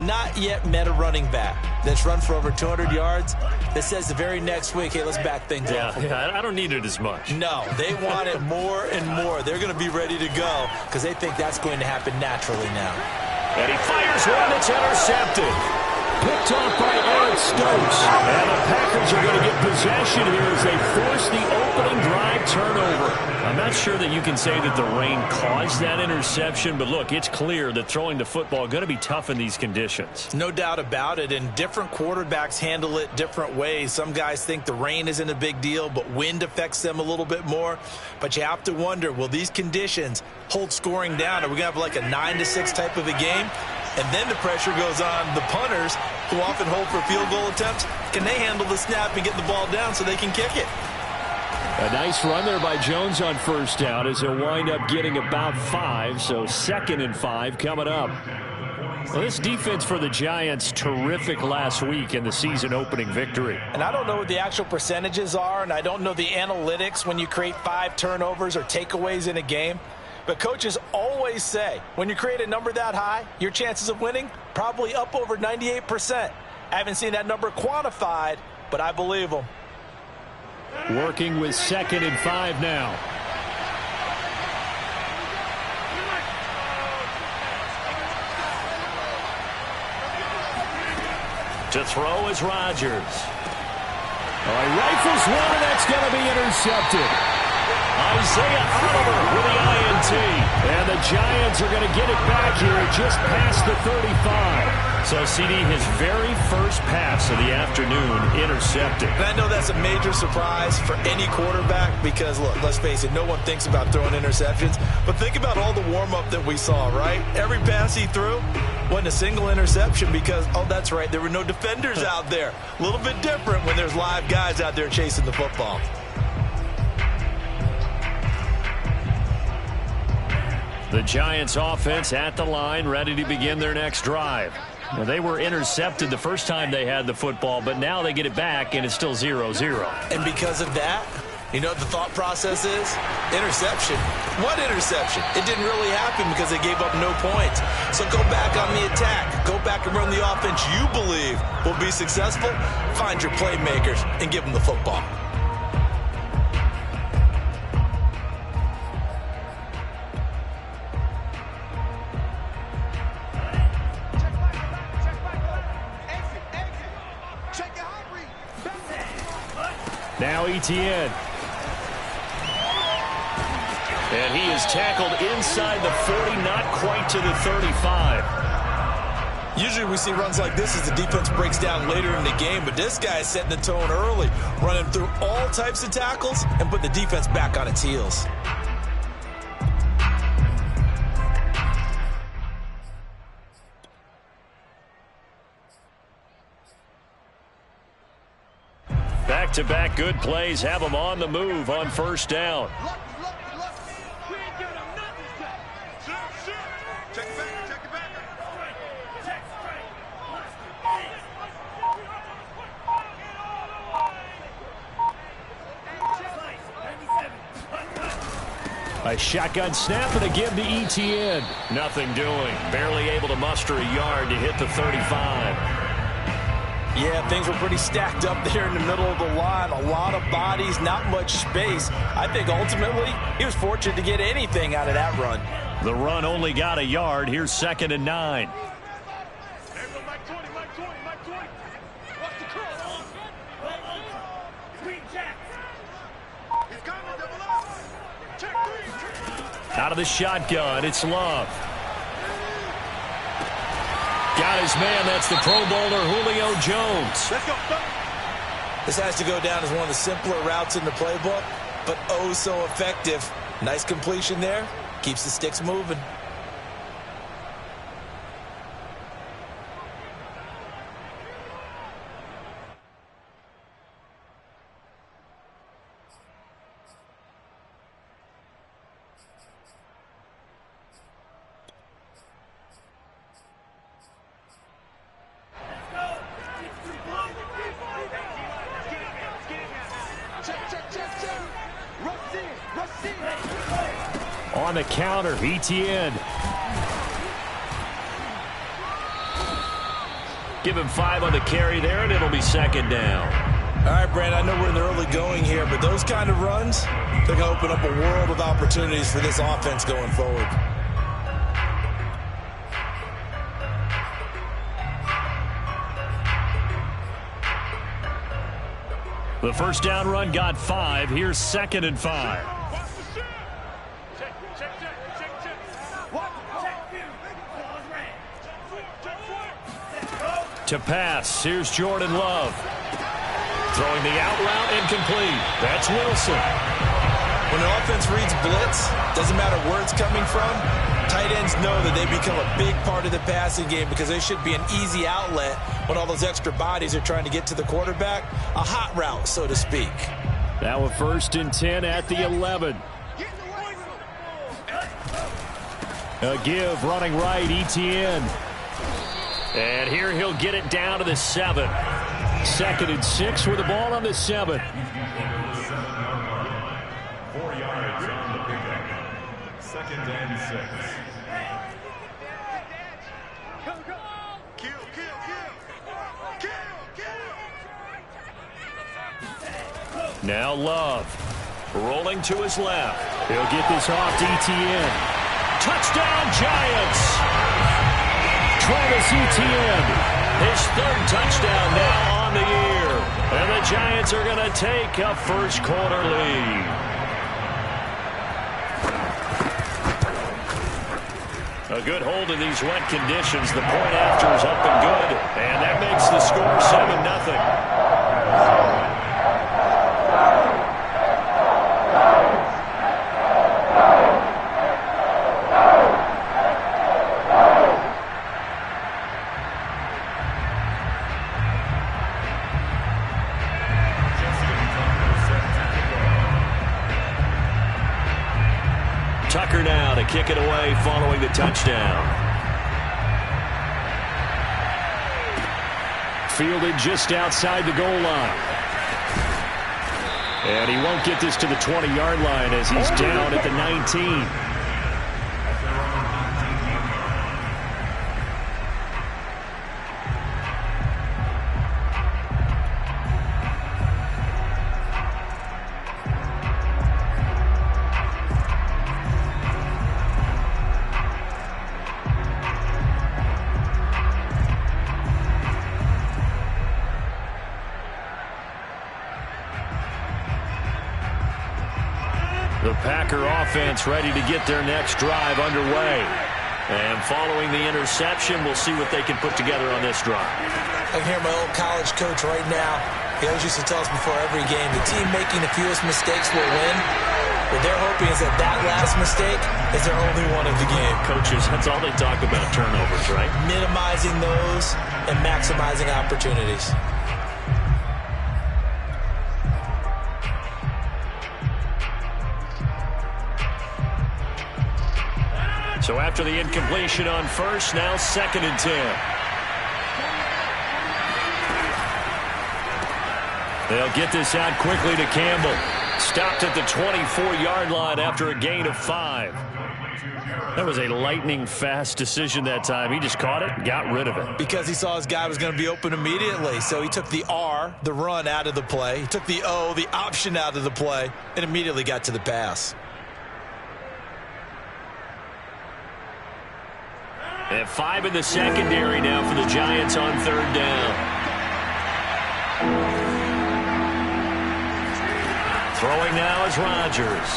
Not yet met a running back that's run for over 200 yards that says the very next week, hey, let's back things up. Yeah, I don't need it as much. No, they want it more and more. They're going to be ready to go because they think that's going to happen naturally now. And he fires one that's intercepted. Picked off by Eric Stokes. And the Packers are going to get possession here as they force the opening drive turnover. I'm not sure that you can say that the rain caused that interception, but look, it's clear that throwing the football is going to be tough in these conditions. No doubt about it, and different quarterbacks handle it different ways. Some guys think the rain isn't a big deal, but wind affects them a little bit more. But you have to wonder, will these conditions hold scoring down? Are we going to have like a 9-6 type of a game? And then the pressure goes on the punters, who often hold for field goal attempts. Can they handle the snap and get the ball down so they can kick it? A nice run there by Jones on first down as he'll wind up getting about 5, so 2nd and 5 coming up. Well, this defense for the Giants, terrific last week in the season-opening victory. And I don't know what the actual percentages are, and I don't know the analytics when you create 5 turnovers or takeaways in a game. But coaches always say, when you create a number that high, your chances of winning probably up over 98%. I haven't seen that number quantified, but I believe them. Working with 2nd and 5 now. To throw is Rodgers. Oh, he rifles one, and that's going to be intercepted. Isaiah Oliver with the INT. And the Giants are going to get it back here just past the 35. So, CD, his very first pass of the afternoon intercepted. And I know that's a major surprise for any quarterback because, look, let's face it, no one thinks about throwing interceptions. But think about all the warm-up that we saw, right? Every pass he threw wasn't a single interception because, oh, that's right, there were no defenders out there. A little bit different when there's live guys out there chasing the football. The Giants offense at the line, ready to begin their next drive. Well, they were intercepted the first time they had the football, but now they get it back, and it's still 0-0. And because of that, you know what the thought process is? Interception. What interception? It didn't really happen because they gave up no points. So go back on the attack. Go back and run the offense you believe will be successful. Find your playmakers and give them the football. Now Etienne. And he is tackled inside the 40, not quite to the 35. Usually we see runs like this as the defense breaks down later in the game, but this guy is setting the tone early, running through all types of tackles and put the defense back on its heels. Back-to-back good plays have them on the move on first down. A shotgun snap and a give to Etienne. Nothing doing. Barely able to muster a yard to hit the 35. Yeah, things were pretty stacked up there in the middle of the line. A lot of bodies, not much space. I think ultimately he was fortunate to get anything out of that run. The run only got a yard. Here's 2nd and 9. Out of the shotgun, it's Love. Got his man. That's the Pro Bowler, Julio Jones. Let's go. This has to go down as one of the simpler routes in the playbook, but oh so effective. Nice completion there. Keeps the sticks moving. On the counter, Etienne. Give him 5 on the carry there, and it'll be second down. All right, Brand, I know we're in the early going here, but those kind of runs, they're going to open up a world of opportunities for this offense going forward. The first down run got 5. Here's 2nd and 5. To pass, here's Jordan Love. Throwing the out route, incomplete. That's Wilson. When an offense reads blitz, doesn't matter where it's coming from, tight ends know that they become a big part of the passing game because they should be an easy outlet when all those extra bodies are trying to get to the quarterback. A hot route, so to speak. Now a 1st and 10 at the 11. A give running right, Etienne. And here he'll get it down to the 7. 2nd and 6 with the ball on the 7. 4 yards on the pickup. 2nd and 6. Now Love. Rolling to his left. He'll get this off to Etienne. Touchdown, Giants! Travis Etienne. His 3rd touchdown now on the year. And the Giants are going to take a first quarter lead. A good hold in these wet conditions. The point after is up and good. And that makes the score 7-0. Tucker now to kick it away following the touchdown. Fielded just outside the goal line. And he won't get this to the 20-yard line as he's down at the 19. The Packer offense ready to get their next drive underway. And following the interception, we'll see what they can put together on this drive. I can hear my old college coach right now. He always used to tell us before every game, the team making the fewest mistakes will win. What they're hoping is that last mistake is their only one of the game. Coaches, that's all they talk about, turnovers, right? Minimizing those and maximizing opportunities. So after the incompletion on 1st, now 2nd and 10. They'll get this out quickly to Campbell. Stopped at the 24-yard line after a gain of 5. That was a lightning-fast decision that time. He just caught it and got rid of it. Because he saw his guy was going to be open immediately. So he took the R, the run, out of the play. He took the O, the option, out of the play, and immediately got to the pass. And 5 in the secondary now for the Giants on 3rd down. Throwing now is Rodgers.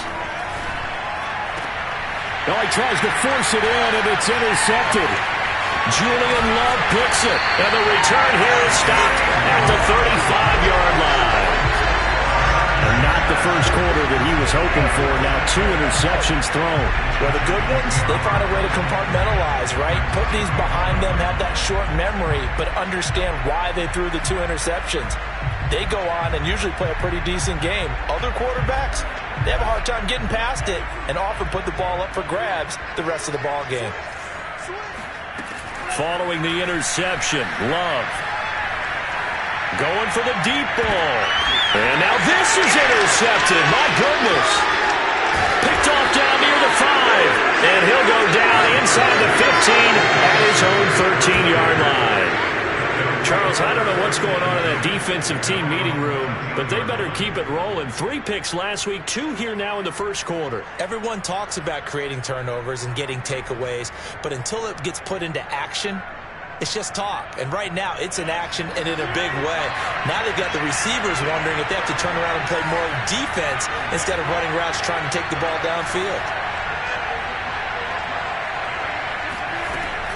Now he tries to force it in, and it's intercepted. Julian Love picks it, and the return here is stopped at the 35-yard line. And not the first quarter that he was hoping for. Now 2 interceptions thrown. Well, the good ones, they find a way to compartmentalize, right? Put these behind them, have that short memory, but understand why they threw the 2 interceptions. They go on and usually play a pretty decent game. Other quarterbacks, they have a hard time getting past it and often put the ball up for grabs the rest of the ball game. Following the interception, Love going for the deep ball. And now this is intercepted. My goodness. Picked off down near the 5. And he'll go down inside the 15 at his own 13-yard line. what's going on in that defensive team meeting room, but they better keep it rolling. 3 picks last week, 2 here now in the first quarter. Everyone talks about creating turnovers and getting takeaways, but until it gets put into action, it's just talk. And right now, it's in action and in a big way. Now they've got the receivers wondering if they have to turn around and play more defense instead of running routes trying to take the ball downfield.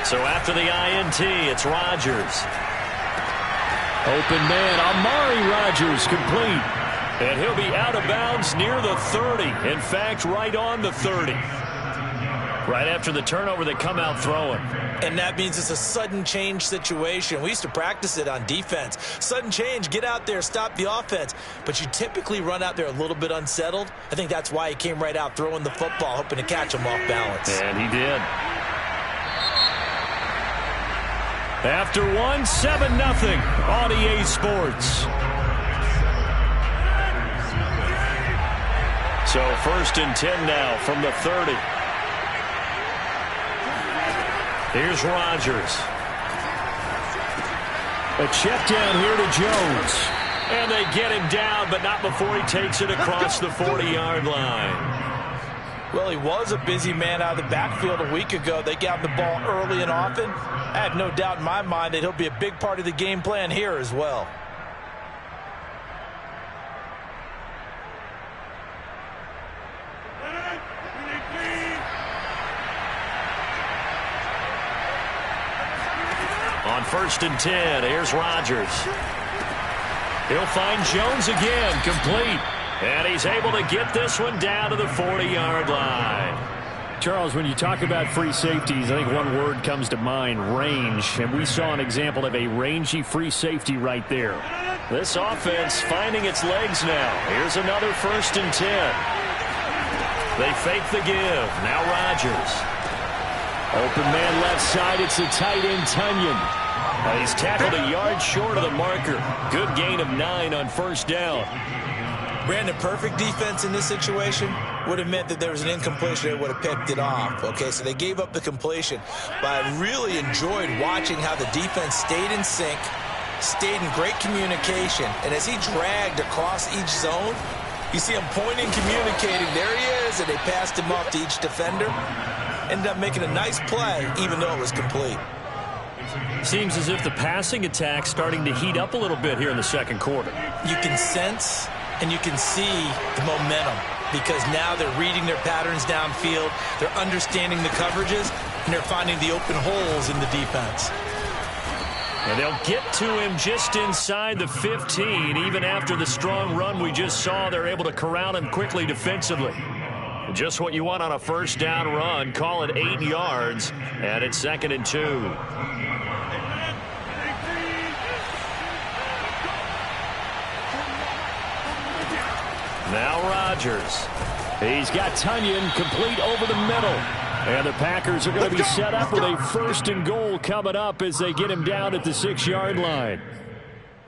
So after the INT, it's Rodgers. Open man, Amari Rodgers complete. And he'll be out of bounds near the 30. In fact, right on the 30. Right after the turnover, they come out throwing. And that means it's a sudden change situation. We used to practice it on defense. Sudden change, get out there, stop the offense. But you typically run out there a little bit unsettled. I think that's why he came right out throwing the football, hoping to catch him off balance. And he did. After 1, 7-0 on EA Sports. So 1st and 10 now from the 30. Here's Rodgers. A check down here to Jones. And they get him down, but not before he takes it across the 40-yard line. Well, he was a busy man out of the backfield a week ago. They got the ball early and often. I have no doubt in my mind that he'll be a big part of the game plan here as well. On 1st and 10, here's Rodgers. He'll find Jones again, complete. And he's able to get this one down to the 40-yard line. Charles, when you talk about free safeties, I think one word comes to mind, range. And we saw an example of a rangy free safety right there. This offense finding its legs now. Here's another 1st and 10. They fake the give. Now Rodgers. Open man left side. It's the tight end, Tunyon. He's tackled a yard short of the marker. Good gain of 9 on 1st down. Brandon, perfect defense in this situation would have meant that there was an incompletion. They would have picked it off. Okay, so they gave up the completion. But I really enjoyed watching how the defense stayed in sync, stayed in great communication. And as he dragged across each zone, you see him pointing, communicating. There he is, and they passed him off to each defender. Ended up making a nice play, even though it was complete. Seems as if the passing attack's starting to heat up a little bit here in the second quarter. You can sense and you can see the momentum because now they're reading their patterns downfield, they're understanding the coverages, and they're finding the open holes in the defense. And they'll get to him just inside the 15. Even after the strong run we just saw, they're able to corral him quickly defensively. Just what you want on a 1st down run. Call it 8 yards, and it's 2nd and 2. Now Rodgers. He's got Tunyon complete over the middle. And the Packers are going to be set up with a 1st and goal coming up as they get him down at the 6-yard line.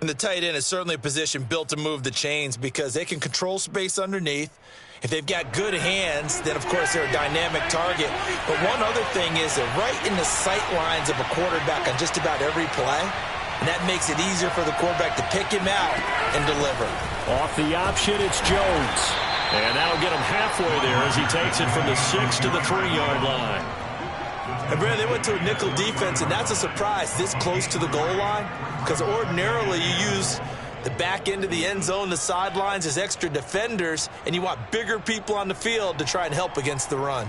And the tight end is certainly a position built to move the chains because they can control space underneath. If they've got good hands, then, of course, they're a dynamic target. But one other thing is they're right in the sight lines of a quarterback on just about every play. And that makes it easier for the quarterback to pick him out and deliver. Off the option, it's Jones. And that'll get him halfway there as he takes it from the 6 to the 3-yard line. And, Brad, they went to a nickel defense, and that's a surprise this close to the goal line because ordinarily you use the back end of the end zone, the sidelines as extra defenders, and you want bigger people on the field to try and help against the run.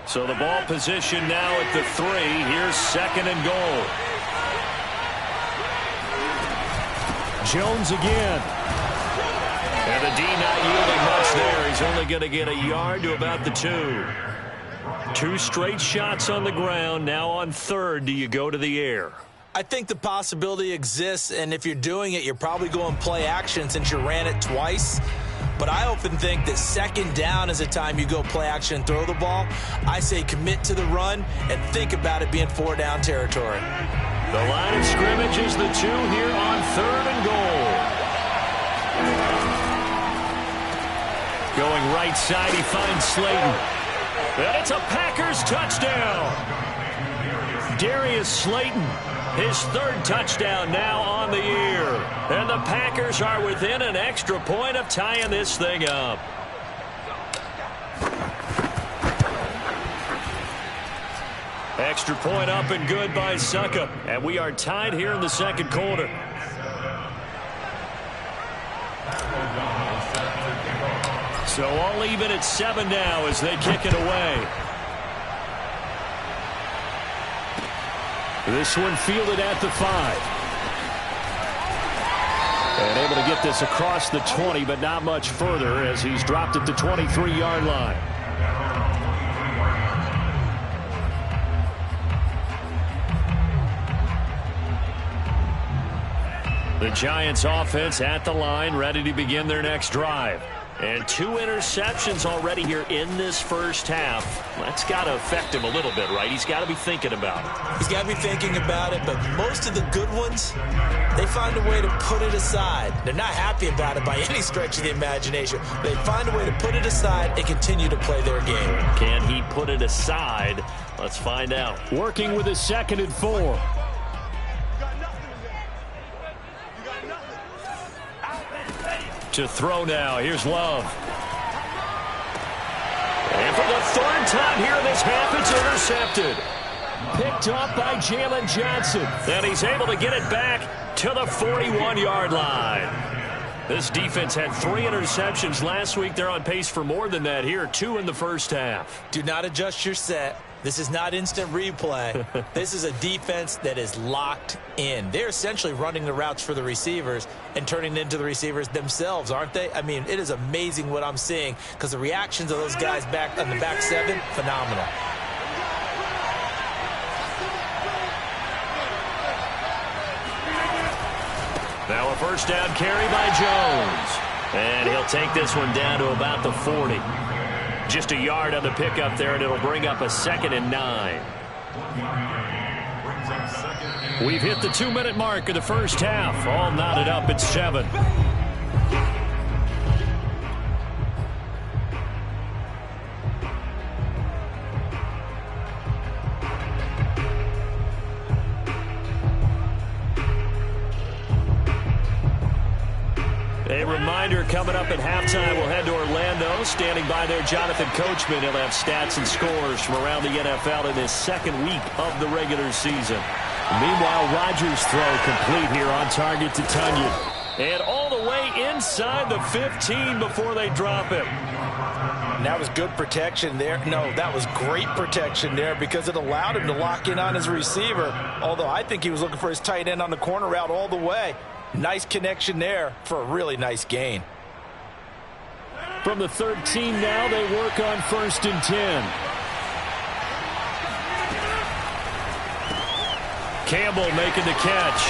So the ball position now at the 3. Here's 2nd and goal. Jones again. And the D not yielding much there. He's only going to get a yard to about the 2. 2 straight shots on the ground. Now on 3rd, do you go to the air? I think the possibility exists, and if you're doing it, you're probably going play action since you ran it twice. But I often think that 2nd down is a time you go play action and throw the ball. I say commit to the run and think about it being 4-down territory. The line of scrimmage is the 2 here on 3rd and goal. Going right side, he finds Slayton. And it's a Packers touchdown. Darius Slayton His third touchdown now on the year. And the Packers are within an extra point of tying this thing up. Extra point up and good by Succop. And we are tied here in the second quarter. So all even at 7 now as they kick it away. This one fielded at the 5. And able to get this across the 20, but not much further as he's dropped at the 23-yard line. The Giants offense at the line, ready to begin their next drive. And 2 interceptions already here in this first half. That's got to affect him a little bit, right? He's got to be thinking about it. He's got to be thinking about it, but most of the good ones, they find a way to put it aside. They're not happy about it by any stretch of the imagination. They find a way to put it aside and continue to play their game. Can he put it aside? Let's find out. Working with a 2nd and 4. To throw now. Here's Love. And for the 3rd time here in this half, it's intercepted. Picked off by Jalen Johnson. And he's able to get it back to the 41-yard line. This defense had 3 interceptions last week. They're on pace for more than that here. 2 in the first half. Do not adjust your set. This is not instant replay. This is a defense that is locked in. They're essentially running the routes for the receivers and turning it into the receivers themselves, aren't they? I mean, it is amazing what I'm seeing because the reactions of those guys back on the back 7, phenomenal. Now a first down carry by Jones. And he'll take this one down to about the 40. Just a yard on the pickup there, and it'll bring up a 2nd and 9. We've hit the 2-minute mark of the first half. All knotted up at 7. A reminder coming up at halftime, we'll head to Orlando. Standing by there, Jonathan Coachman. He'll have stats and scores from around the NFL in his 2nd week of the regular season. Meanwhile, Rodgers' throw complete here on target to Tonyan. And all the way inside the 15 before they drop him. And that was good protection there. No, that was great protection there because it allowed him to lock in on his receiver. Although I think he was looking for his tight end on the corner route all the way. Nice connection there for a really nice gain. From the 13 now, they work on 1st and 10. Campbell making the catch.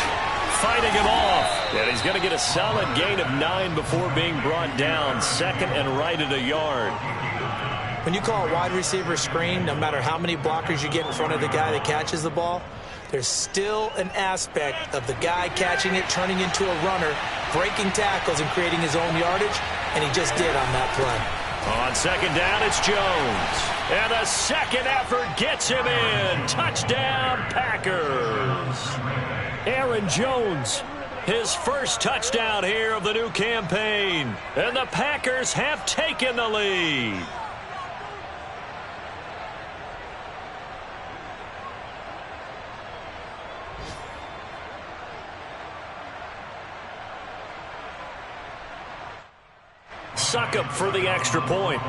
Fighting him off. And he's going to get a solid gain of 9 before being brought down. 2nd and right at a yard. When you call a wide receiver screen, no matter how many blockers you get in front of the guy that catches the ball, there's still an aspect of the guy catching it, turning into a runner, breaking tackles and creating his own yardage, and he just did on that play. On 2nd down, it's Jones. And the 2nd effort gets him in. Touchdown, Packers. Aaron Jones, his first touchdown here of the new campaign. And the Packers have taken the lead. Succop for the extra point.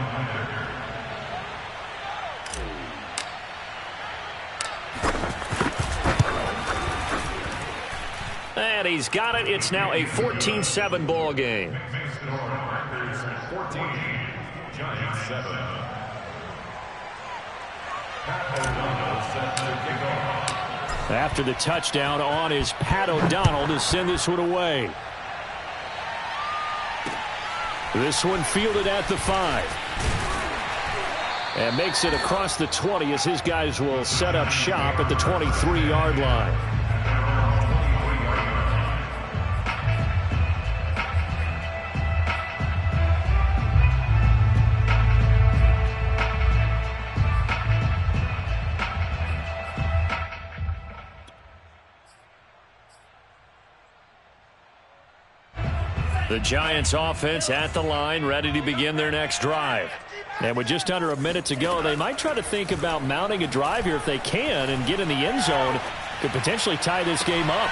And he's got it. It's now a 14-7 ball game. 14, Giants 7. After the touchdown on is Pat O'Donnell to send this one away. This one fielded at the 5. And makes it across the 20 as his guys will set up shop at the 23-yard line. The Giants offense at the line, ready to begin their next drive. And with just under a minute to go, they might try to think about mounting a drive here if they can and get in the end zone. Could potentially tie this game up.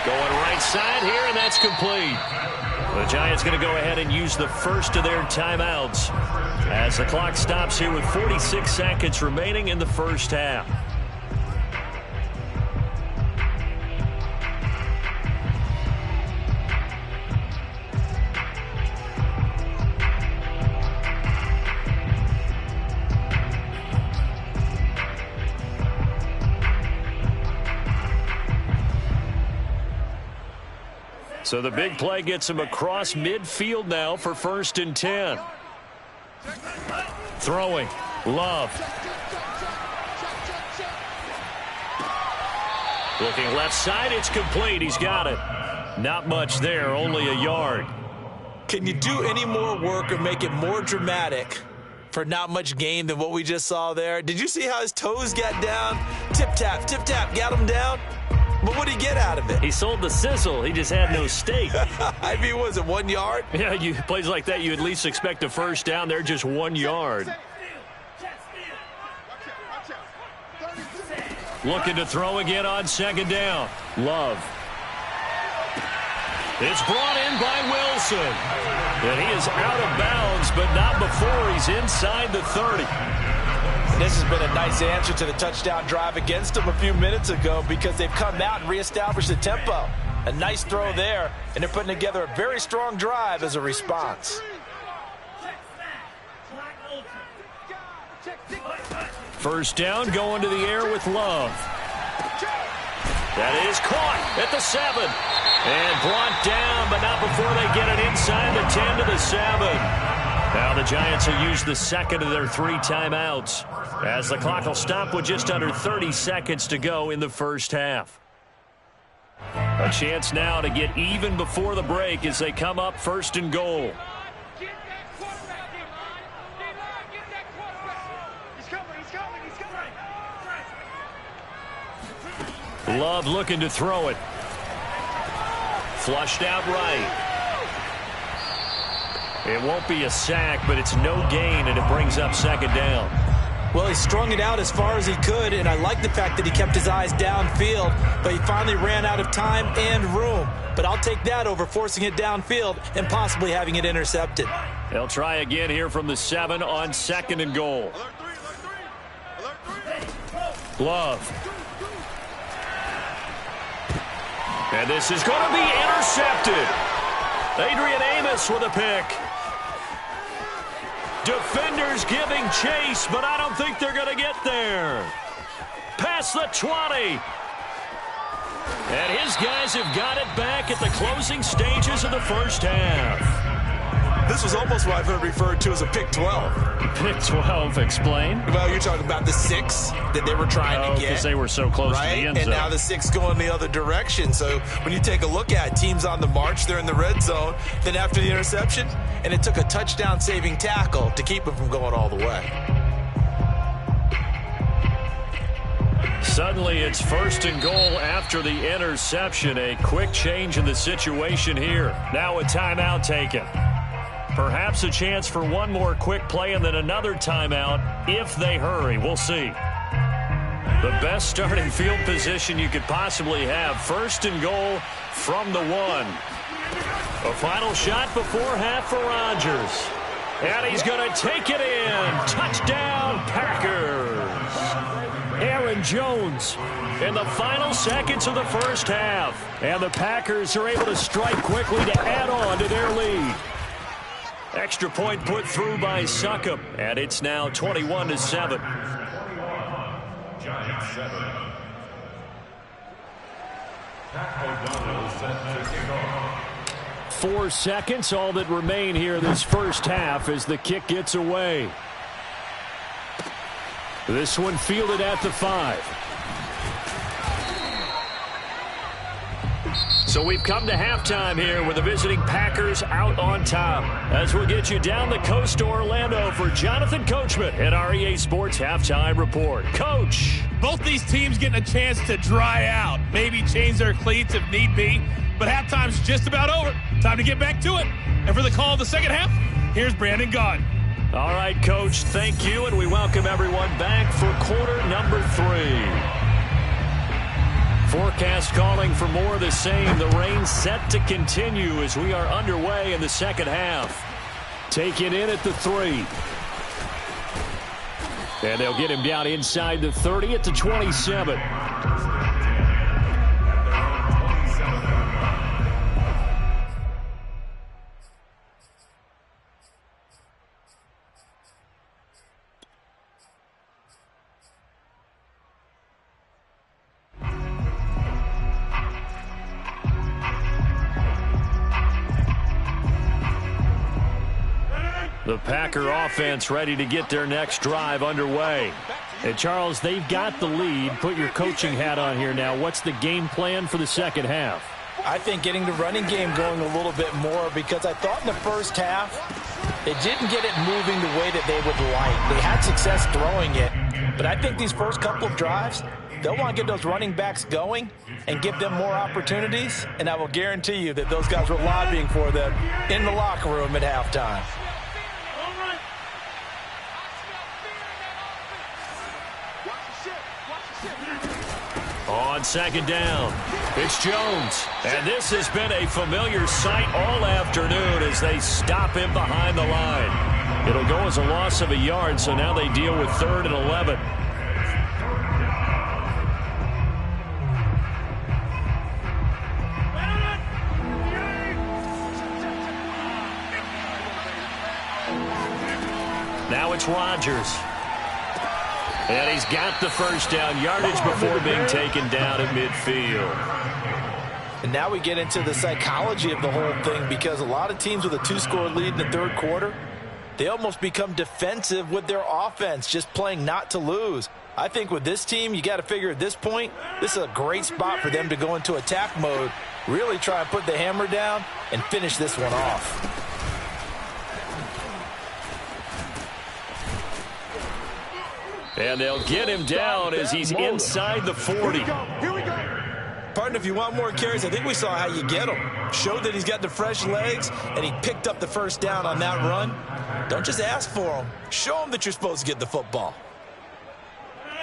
Going right side here, and that's complete. The Giants going to go ahead and use the first of their timeouts as the clock stops here with 46 seconds remaining in the first half. So the big play gets him across midfield now for 1st and 10. Throwing. Love. Looking left side. It's complete. He's got it. Not much there. Only a yard. Can you do any more work or make it more dramatic for not much gain than what we just saw there? Did you see how his toes got down? Tip-tap, got him down. But what did he get out of it? He sold the sizzle. He just had no steak. I mean, was it 1 yard? Yeah, plays like that, you at least expect a first down. They're just 1 yard. Looking to throw again on 2nd down. Love. It's brought in by Wilson. And he is out of bounds, but not before he's inside the 30. This has been a nice answer to the touchdown drive against them a few minutes ago because they've come out and reestablished the tempo. A nice throw there, and they're putting together a very strong drive as a response. First down, going to the air with Love. That is caught at the 7. And brought down, but not before they get it inside the 10 to the 7. Now the Giants will use the second of their 3 timeouts as the clock will stop with just under 30 seconds to go in the first half. A chance now to get even before the break as they come up 1st and goal. Love looking to throw it. Flushed out right. It won't be a sack, but it's no gain, and it brings up 2nd down. Well, he strung it out as far as he could, and I like the fact that he kept his eyes downfield, but he finally ran out of time and room. But I'll take that over forcing it downfield and possibly having it intercepted. They'll try again here from the 7 on 2nd and goal. Love. And this is going to be intercepted. Adrian Amos with a pick. Defenders giving chase, but I don't think they're going to get there. Past the 20. And his guys have got it back at the closing stages of the first half. This was almost what I've heard referred to as a pick 12. Pick 12, explain. Well, you're talking about the 6 that they were trying to get. Because they were so close to the end zone. And now the 6 going the other direction. So when you take a look at teams on the march, they're in the red zone. Then after the interception, and it took a touchdown-saving tackle to keep them from going all the way. Suddenly it's 1st and goal after the interception. A quick change in the situation here. Now a timeout taken. Perhaps a chance for one more quick play and then another timeout if they hurry. We'll see. The best starting field position you could possibly have. 1st and goal from the 1. A final shot before half for Rodgers. And he's going to take it in. Touchdown, Packers. Aaron Jones in the final seconds of the first half. And the Packers are able to strike quickly to add on to their lead. Extra point put through by Succop, and it's now 21-7. Giants 7. Pat O'Donnell set to kick off. 4 seconds, all that remain here this first half as the kick gets away. This one fielded at the 5. So we've come to halftime here with the visiting Packers out on top. As we'll get you down the coast to Orlando for Jonathan Coachman at our EA Sports Halftime Report. Coach. Both these teams getting a chance to dry out, maybe change their cleats if need be. but halftime's just about over. Time to get back to it. And for the call of the second half, here's Brandon Gaudin. All right, Coach, thank you, and we welcome everyone back for quarter number 3. Forecast calling for more of the same. The rain set to continue as we are underway in the second half. Taken in at the 3. And they'll get him down inside the 30 at the 27. The Packer offense ready to get their next drive underway. And Charles, they've got the lead. Put your coaching hat on here now. What's the game plan for the second half? I think getting the running game going a little bit more, because I thought in the first half they didn't get it moving the way that they would like. They had success throwing it, but I think these first couple of drives, they'll want to get those running backs going and give them more opportunities, and I will guarantee you that those guys were lobbying for them in the locker room at halftime. On second down, it's Jones. And this has been a familiar sight all afternoon as they stop him behind the line. It'll go as a loss of a yard, so now they deal with 3rd and 11. Now it's Rodgers. And he's got the first down yardage before being taken down at midfield. And now we get into the psychology of the whole thing, because a lot of teams with a 2-score lead in the third quarter, they almost become defensive with their offense, just playing not to lose. I think with this team, you got to figure at this point, this is a great spot for them to go into attack mode, really try and put the hammer down and finish this one off. And they'll get him down as he's inside the 40. Here we go. Partner, if you want more carries, I think we saw how you get him. Showed that he's got the fresh legs, and he picked up the first down on that run. Don't just ask for him. Show him that you're supposed to get the football.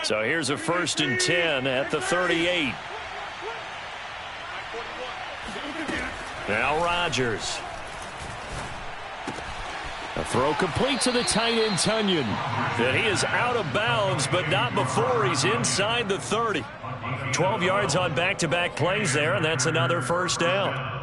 So here's a 1st and 10 at the 38. Now Rodgers. A throw complete to the tight end, Tonyan. And he is out of bounds, but not before he's inside the 30. 12 yards on back-to-back plays there, and that's another first down.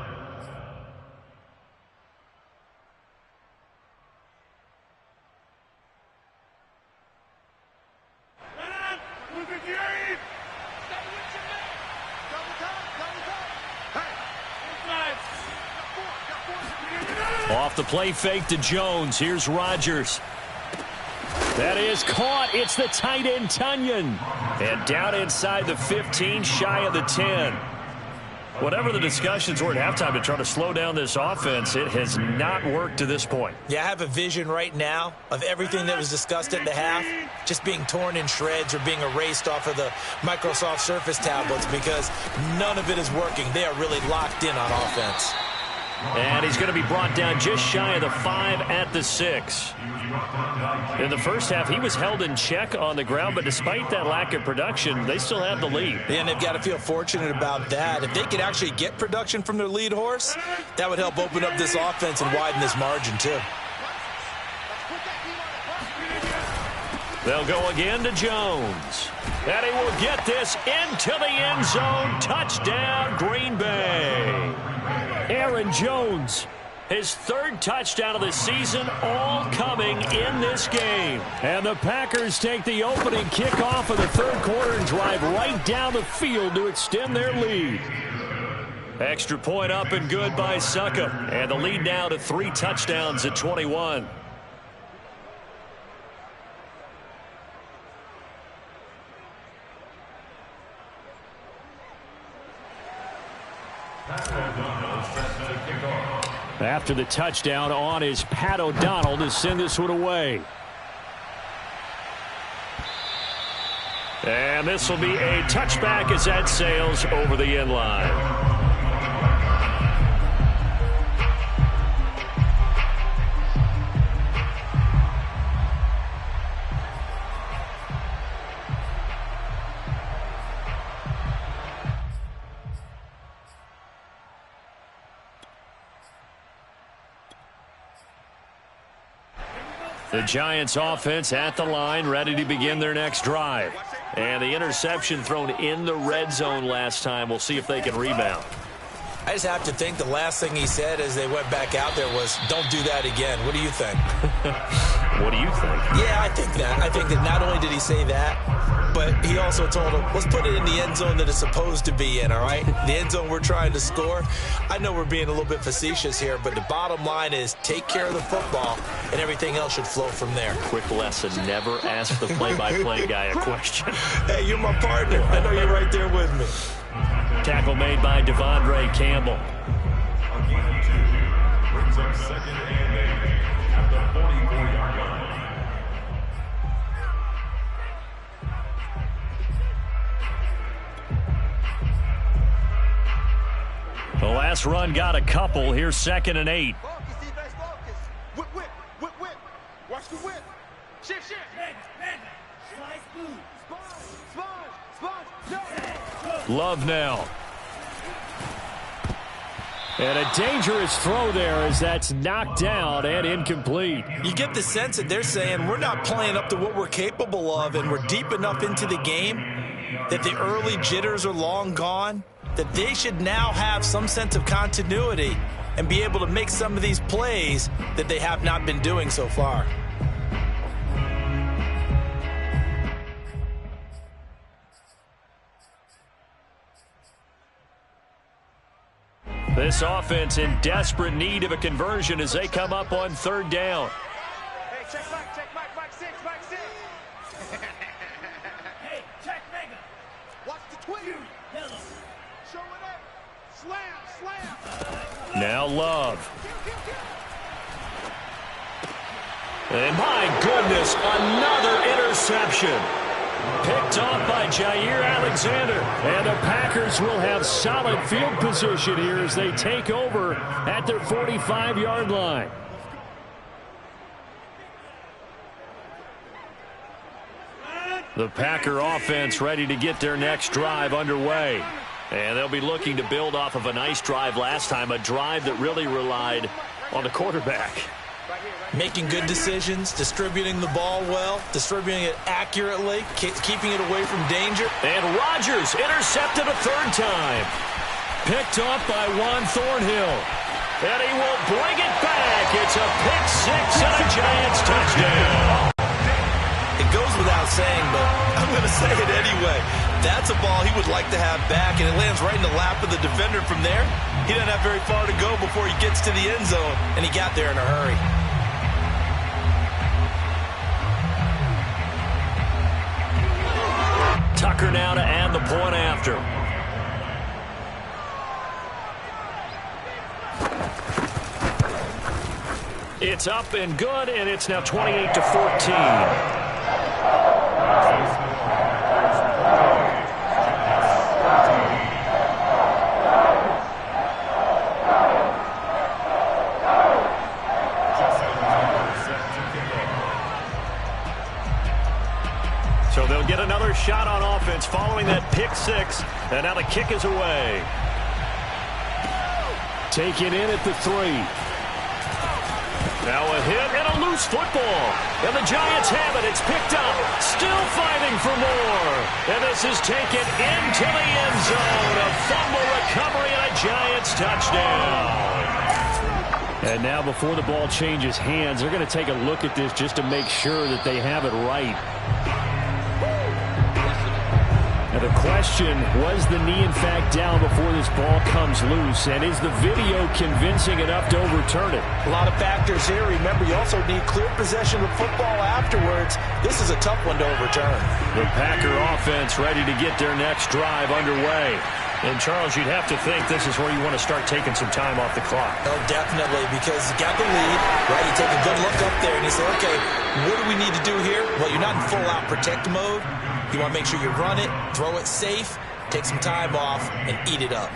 Off the play fake to Jones. Here's Rodgers. That is caught. It's the tight end, Tonyan. And down inside the 15, shy of the 10. Whatever the discussions were at halftime to try to slow down this offense, it has not worked to this point. Yeah, I have a vision right now of everything that was discussed at the half just being torn in shreds or being erased off of the Microsoft Surface tablets, because none of it is working. They are really locked in on offense. And he's going to be brought down just shy of the 5 at the 6. In the first half, he was held in check on the ground, but despite that lack of production, they still have the lead. And they've got to feel fortunate about that. If they could actually get production from their lead horse, that would help open up this offense and widen this margin too. They'll go again to Jones. And he will get this into the end zone. Touchdown, Green Bay. Aaron Jones, his 3rd touchdown of the season, all coming in this game. And the Packers take the opening kickoff of the third quarter and drive right down the field to extend their lead. Extra point up and good by Succa. And the lead now to 3 touchdowns at 21. After the touchdown on is Pat O'Donnell to send this one away. And this will be a touchback as that sails over the end line. The Giants offense at the line, ready to begin their next drive. And the interception thrown in the red zone last time. We'll see if they can rebound. I just have to think the last thing he said as they went back out there was, don't do that again. What do you think? What do you think? Yeah, I think that. I think that not only did he say that, but he also told him, let's put it in the end zone that it's supposed to be in, all right? The end zone we're trying to score. I know we're being a little bit facetious here, but the bottom line is take care of the football, and everything else should flow from there. Quick lesson, never ask the play-by-play guy a question. Hey, you're my partner. I know you're right there with me. Tackle made by Devondre Campbell. A gain of 2 brings up 2nd and 8 at the 44-yard line. The last run got a couple. Here's 2nd and 8. Focus, defense, focus. Whip, whip, whip, whip. Watch the whip. Shift, shift. Slice blue. Sponge. Love now. And a dangerous throw there as that's knocked down and incomplete. You get the sense that they're saying we're not playing up to what we're capable of, and we're deep enough into the game that the early jitters are long gone, that they should now have some sense of continuity and be able to make some of these plays that they have not been doing so far. This offense in desperate need of a conversion as they come up on 3rd down. Hey, check Mike 6, Mike 6. Hey, check Mega. Watch the twin. Show it up. Slam. Now Love. And my goodness, another interception. Picked off by Jair Alexander. And the Packers will have solid field position here as they take over at their 45-yard line. The Packer offense ready to get their next drive underway. And they'll be looking to build off of a nice drive last time, a drive that really relied on the quarterback. Making good decisions, distributing the ball well, distributing it accurately, keeping it away from danger. And Rodgers intercepted a 3rd time. Picked off by Juan Thornhill. And he will bring it back. It's a pick 6 and a Giants touchdown. It goes without saying, but I'm going to say it anyway. That's a ball he would like to have back, and it lands right in the lap of the defender from there. He doesn't have very far to go before he gets to the end zone, and he got there in a hurry. Tucker now to add the point after. It's up and good, and it's now 28-14. So they'll get another shot on offense following that pick 6, and now the kick is away. Taken in at the 3. Now a hit and a loose football. And the Giants have it. It's picked up. Still fighting for more. And this is taken into the end zone. A fumble recovery and a Giants touchdown. And now before the ball changes hands, they're going to take a look at this just to make sure that they have it right. Now the question, was the knee in fact down before this ball comes loose? And is the video convincing enough to overturn it? A lot of factors here. Remember, you also need clear possession of football afterwards. This is a tough one to overturn. The Packer offense ready to get their next drive underway. And, Charles, you'd have to think this is where you want to start taking some time off the clock. Oh, definitely, because you got the lead, right? You take a good look up there and you say, okay, what do we need to do here? Well, you're not in full-out protect mode. You want to make sure you run it, throw it safe, take some time off, and eat it up.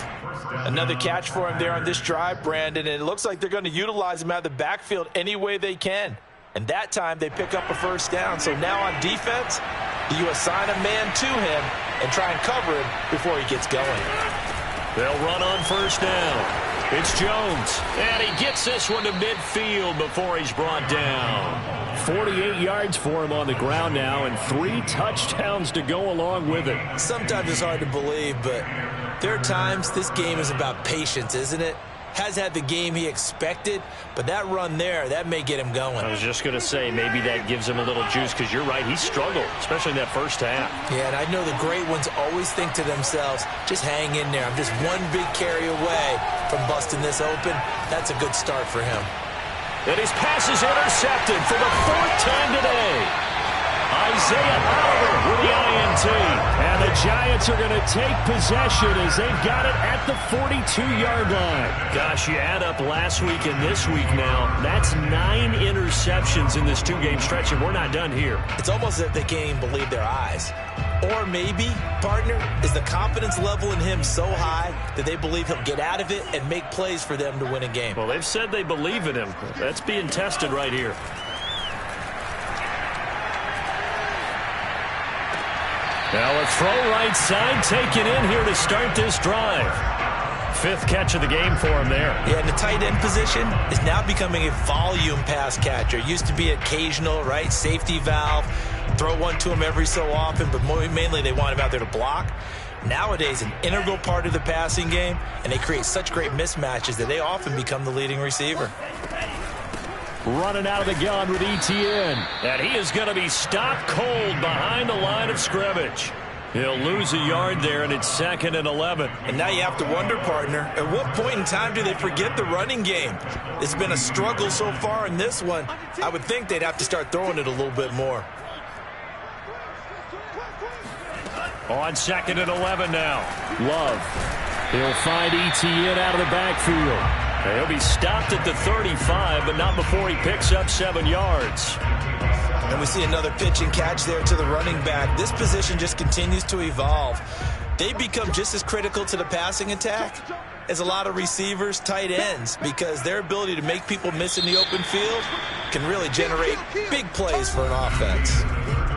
Another catch for him there on this drive, Brandon, and it looks like they're going to utilize him out of the backfield any way they can. And that time they pick up a first down. So now on defense, you assign a man to him and try and cover him before he gets going. They'll run on first down. It's Jones, and he gets this one to midfield before he's brought down. 48 yards for him on the ground now, and 3 touchdowns to go along with it. Sometimes it's hard to believe, but there are times this game is about patience, isn't it? Has had the game he expected, but that run there, that may get him going. I was just going to say, maybe that gives him a little juice, because you're right, he struggled, especially in that first half. Yeah, and I know the great ones always think to themselves, just hang in there. I'm just one big carry away from busting this open. That's a good start for him. And his pass is intercepted for the 4th time today. Isaiah Oliver with the INT. And the Giants are going to take possession as they've got it at the 42-yard line. Gosh, you add up last week and this week now. That's 9 interceptions in this 2-game stretch, and we're not done here. It's almost as if they can't even believe their eyes. Or maybe, partner, is the confidence level in him so high that they believe he'll get out of it and make plays for them to win a game. Well, they've said they believe in him. That's being tested right here. Now a throw right side taken in here to start this drive. 5th catch of the game for him there. Yeah, and the tight end position is now becoming a volume pass catcher. It used to be occasional, right? Safety valve. Throw one to him every so often, but mainly they want him out there to block. Nowadays, an integral part of the passing game, and they create such great mismatches that they often become the leading receiver. Running out of the gun with Etienne. And he is going to be stopped cold behind the line of scrimmage. He'll lose a yard there, and it's 2nd and 11. And now you have to wonder, partner, at what point in time do they forget the running game? It's been a struggle so far in this one. I would think they'd have to start throwing it a little bit more. On 2nd and 11 now. Love. He'll find Etienne out of the backfield. He'll be stopped at the 35, but not before he picks up 7 yards. And we see another pitch and catch there to the running back. This position just continues to evolve. They become just as critical to the passing attack as a lot of receivers, tight ends, because their ability to make people miss in the open field can really generate big plays for an offense.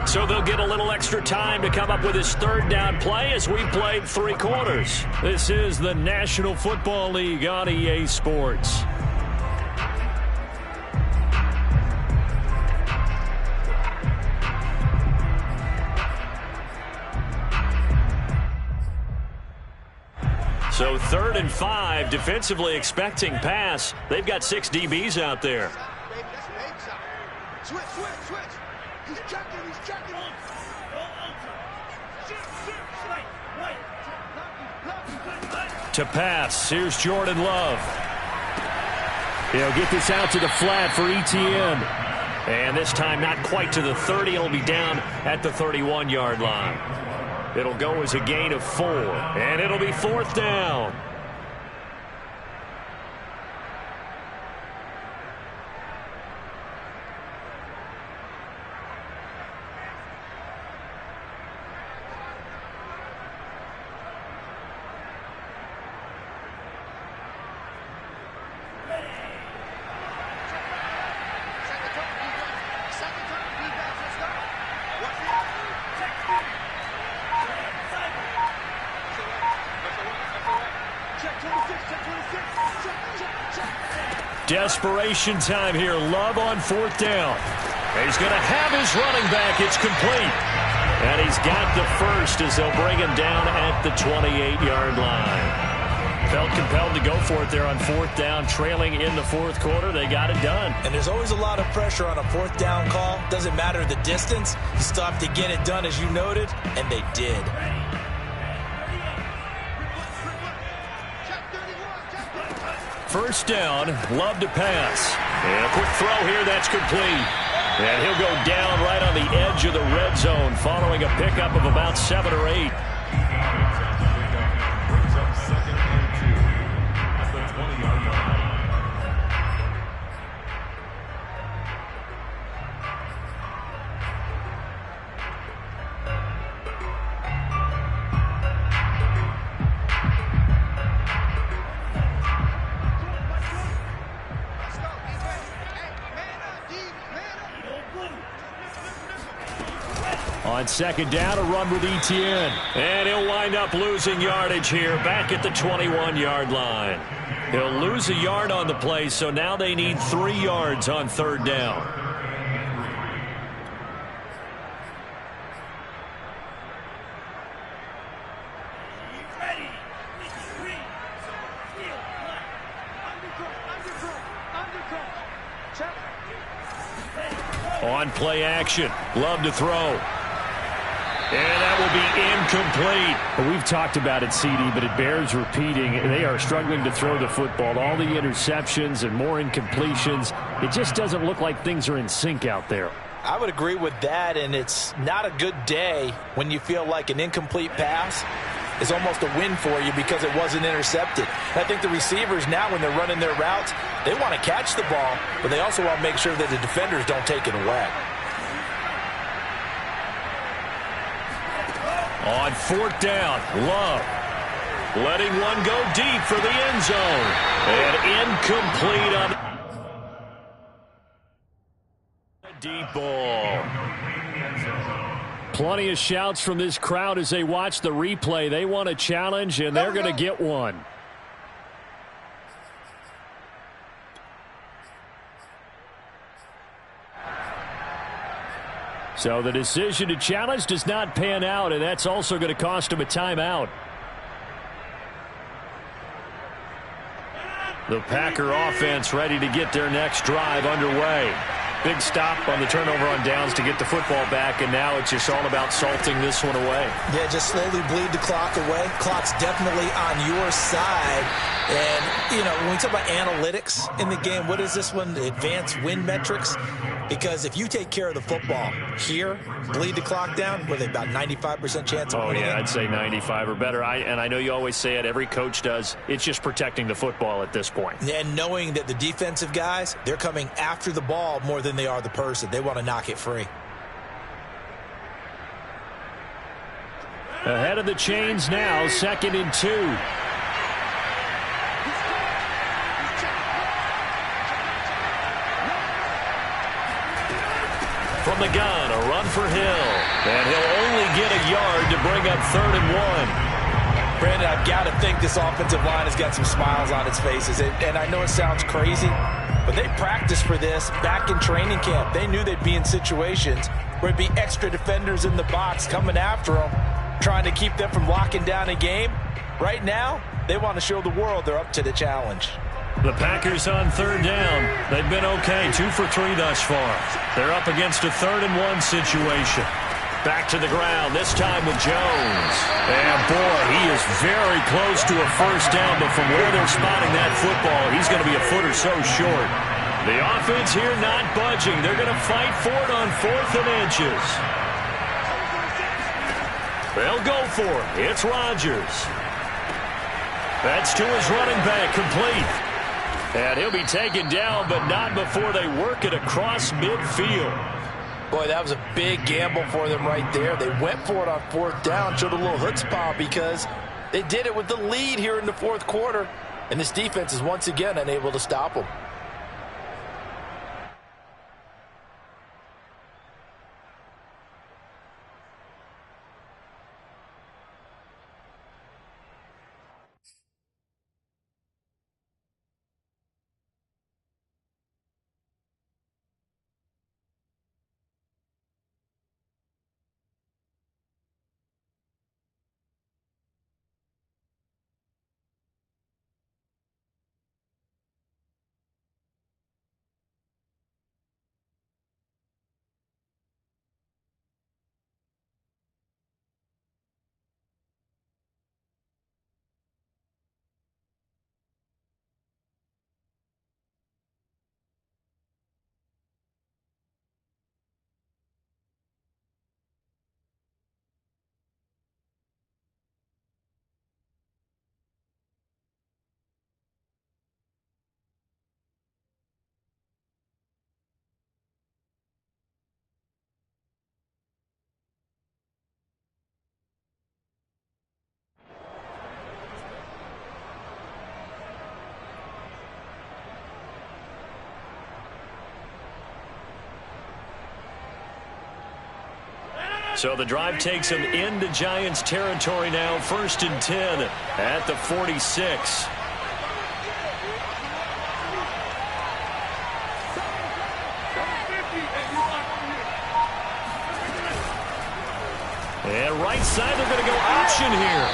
So they'll get a little extra time to come up with his 3rd down play as we played 3 quarters. This is the National Football League on EA Sports. So 3rd and 5, defensively expecting pass. They've got 6 DBs out there. Switch. He's checking. To pass, here's Jordan Love. He'll get this out to the flat for Etienne. And this time not quite to the 30. It'll be down at the 31-yard line. It'll go as a gain of 4. And it'll be 4th down. Desperation time here. Love on 4th down. He's going to have his running back. It's complete. And he's got the first as they'll bring him down at the 28-yard line. Felt compelled to go for it there on 4th down, trailing in the 4th quarter. They got it done. And there's always a lot of pressure on a 4th down call. Doesn't matter the distance. You still have to get it done, as you noted, and they did. First down, Love to pass. And a quick throw here, that's complete. And he'll go down right on the edge of the red zone following a pickup of about 7 or 8. Brings up 2nd and 2 at the 20-yard line. On 2nd down, a run with Etienne. And he'll wind up losing yardage here back at the 21-yard line. He'll lose a yard on the play, so now they need 3 yards on 3rd down. On play action. Love to throw. And that will be incomplete. Well, we've talked about it, CD, but it bears repeating. They are struggling to throw the football. All the interceptions and more incompletions. It just doesn't look like things are in sync out there. I would agree with that, and it's not a good day when you feel like an incomplete pass is almost a win for you because it wasn't intercepted. And I think the receivers now, when they're running their routes, they want to catch the ball, but they also want to make sure that the defenders don't take it away. On 4th down, Love letting one go deep for the end zone. And incomplete on a deep ball. Plenty of shouts from this crowd as they watch the replay. They want a challenge, and they're going to get one. So the decision to challenge does not pan out, and that's also going to cost him a timeout. The Packer offense ready to get their next drive underway. Big stop on the turnover on downs to get the football back, and now it's just all about salting this one away. Yeah, just slowly bleed the clock away. Clock's definitely on your side. And, you know, when we talk about analytics in the game, what is this one? The advanced win metrics? Because if you take care of the football here, bleed the clock down, were they about 95% chance of winning? Oh, yeah, I'd say 95 or better. And I know you always say it, every coach does. It's just protecting the football at this point. And knowing that the defensive guys, they're coming after the ball more than they are the person. They want to knock it free. Ahead of the chains now, 2nd and 2. From the gun, a run for Hill. And he'll only get a yard to bring up 3rd and 1. Brandon, I've got to think this offensive line has got some smiles on its faces. And I know it sounds crazy, but they practiced for this back in training camp. They knew they'd be in situations where it'd be extra defenders in the box coming after them, trying to keep them from locking down a game. Right now, they want to show the world they're up to the challenge. The Packers on 3rd down. They've been okay, 2 for 3 thus far. They're up against a 3rd and 1 situation. Back to the ground, this time with Jones. And boy, he is very close to a first down, but from where they're spotting that football, he's going to be a foot or so short. The offense here not budging. They're going to fight for it on 4th and inches. They'll go for it. It's Rodgers. That's to his running back, complete. And he'll be taken down, but not before they work it across midfield. Boy, that was a big gamble for them right there. They went for it on 4th down, showed a little chutzpah because they did it with the lead here in the 4th quarter. And this defense is once again unable to stop them. So the drive takes them into Giants territory now. 1st and 10 at the 46. right side. They're going to go option here.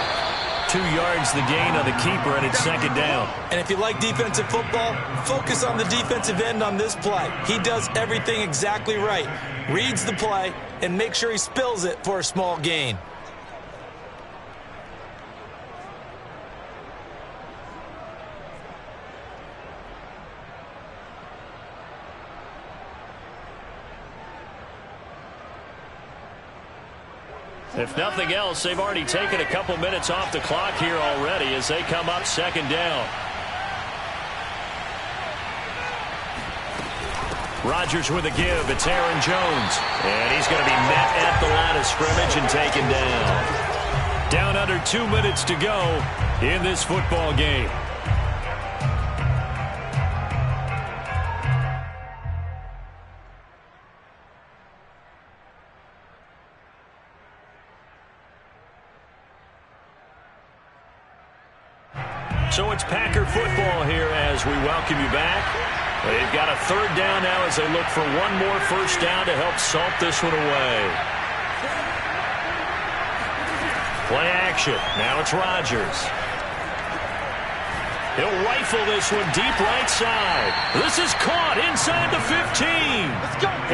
2 yards the gain on the keeper, and it's second down. And if you like defensive football, focus on the defensive end on this play. He does everything exactly right. Reads the play and make sure he spills it for a small gain. If nothing else, they've already taken a couple minutes off the clock here already as they come up second down. Rodgers with a give. It's Aaron Jones. And he's going to be met at the line of scrimmage and taken down. Down under 2 minutes to go in this football game. So it's Packer football here as we welcome you back. They've got a third down now as they look for one more first down to help salt this one away. Play action. Now it's Rodgers. He'll rifle this one deep right side. This is caught inside the 15.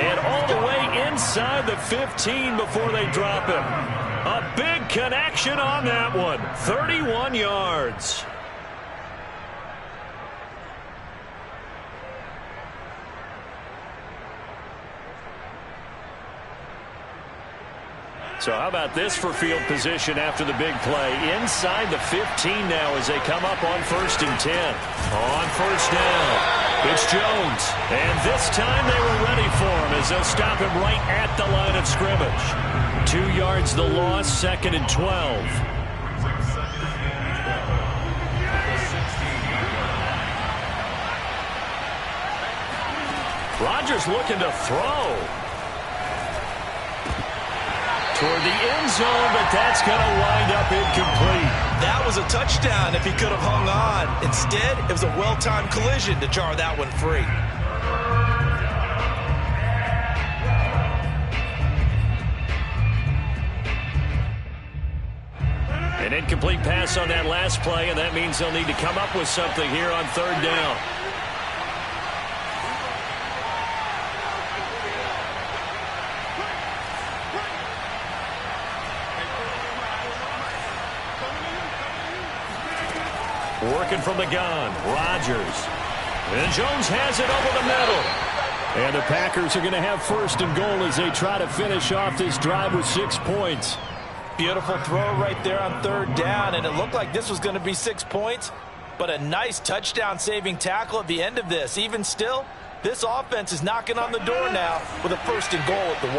And all the way inside the 15 before they drop him. A big connection on that one. 31 yards. So how about this for field position after the big play? Inside the 15 now as they come up on 1st and 10. On first down, it's Jones. And this time they were ready for him as they'll stop him right at the line of scrimmage. 2 yards the loss, 2nd and 12. Rodgers looking to throw. Toward the end zone, but that's going to wind up incomplete. That was a touchdown if he could have hung on. Instead, it was a well-timed collision to jar that one free. An incomplete pass on that last play, and that means they'll need to come up with something here on third down. Working from the gun, Rodgers. And Jones has it over the middle. And the Packers are going to have 1st and goal as they try to finish off this drive with 6 points. Beautiful throw right there on third down, and it looked like this was going to be 6 points, but a nice touchdown-saving tackle at the end of this. Even still, this offense is knocking on the door now with a 1st and goal at the 1.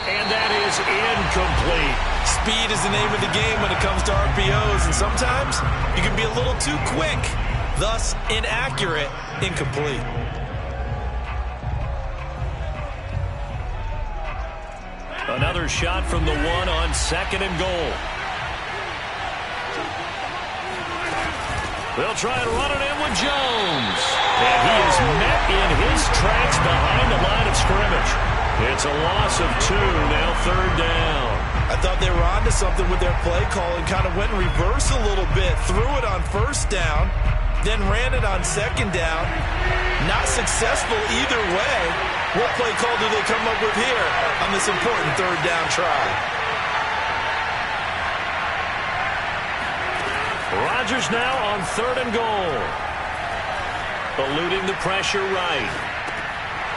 And that is incomplete. Speed is the name of the game when it comes to RPOs, and sometimes you can be a little too quick, thus inaccurate, incomplete. Another shot from the 1 on 2nd and goal. They'll try and run it in with Jones. And he is met in his tracks behind the line of scrimmage. It's a loss of 2, now 3rd down. I thought they were onto something with their play call and kind of went in reverse a little bit. Threw it on 1st down, then ran it on 2nd down. Not successful either way. What play call do they come up with here on this important 3rd down try? Rodgers now on 3rd and goal. Eluding the pressure right.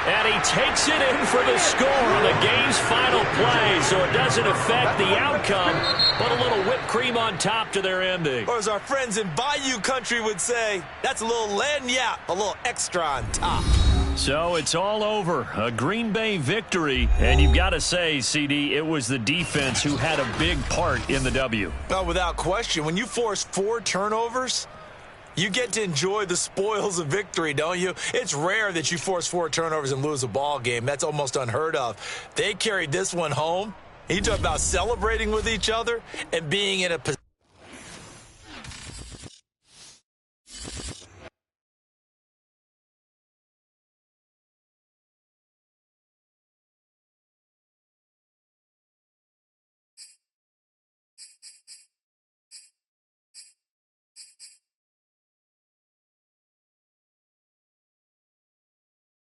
And he takes it in for the score on the game's final play, so it doesn't affect the outcome, but a little whipped cream on top to their ending. Or as our friends in Bayou Country would say, that's a little lagniappe, a little extra on top. So it's all over. A Green Bay victory, and you've got to say, CD, it was the defense who had a big part in the W. Well, without question, when you force 4 turnovers, you get to enjoy the spoils of victory, don't you? It's rare that you force 4 turnovers and lose a ball game. That's almost unheard of. They carried this one home. You talk about celebrating with each other and being in a position